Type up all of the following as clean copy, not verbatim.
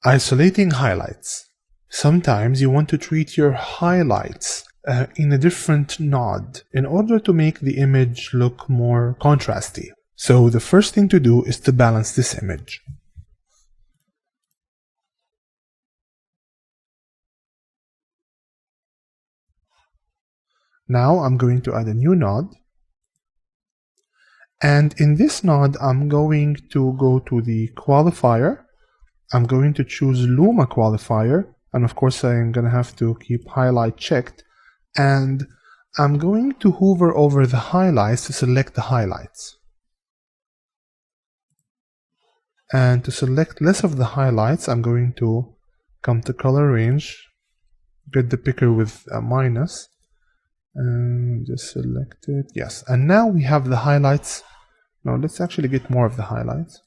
Isolating highlights. Sometimes you want to treat your highlights in a different node in order to make the image look more contrasty. So the first thing to do is to balance this image. Now I'm going to add a new node. And in this node, I'm going to go to the qualifier. I'm going to choose Luma qualifier. And of course, I'm going to have to keep highlight checked. And I'm going to hover over the highlights to select the highlights. And to select less of the highlights, I'm going to come to color range, get the picker with a minus, and just select it. Yes. And now we have the highlights. Now let's actually get more of the highlights.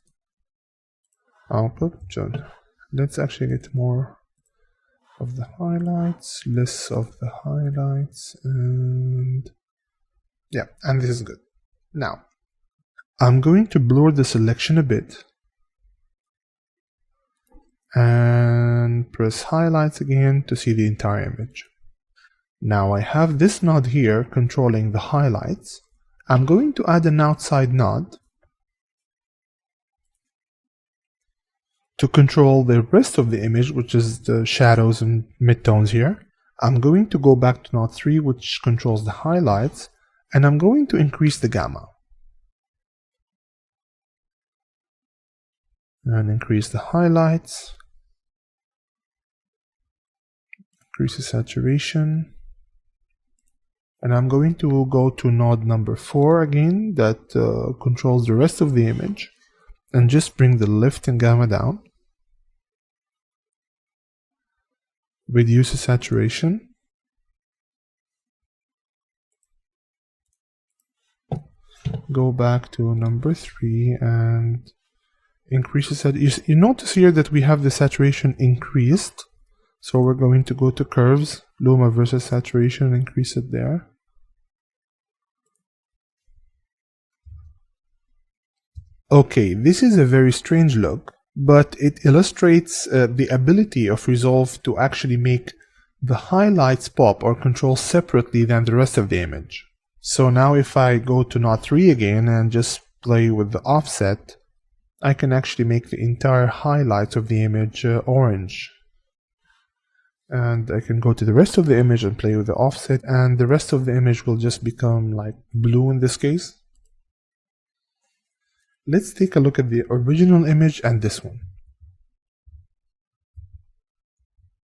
Output. Let's actually get more of the highlights, less of the highlights, and yeah, and this is good. Now, I'm going to blur the selection a bit and press highlights again to see the entire image. Now I have this node here controlling the highlights. I'm going to add an outside node to control the rest of the image, which is the shadows and midtones here. I'm going to go back to node 3, which controls the highlights, and I'm going to increase the gamma. And increase the highlights. Increase the saturation. And I'm going to go to node number 4 again, that controls the rest of the image, and just bring the lift and gamma down. Reduce the saturation. Go back to number 3 and increase the saturation. You notice here that we have the saturation increased. So we're going to go to curves, Luma versus saturation, increase it there. Okay, this is a very strange look, but it illustrates the ability of Resolve to actually make the highlights pop or control separately than the rest of the image. So now if I go to node 3 again and just play with the offset, I can actually make the entire highlights of the image orange. And I can go to the rest of the image and play with the offset, and the rest of the image will just become like blue in this case. Let's take a look at the original image and this one.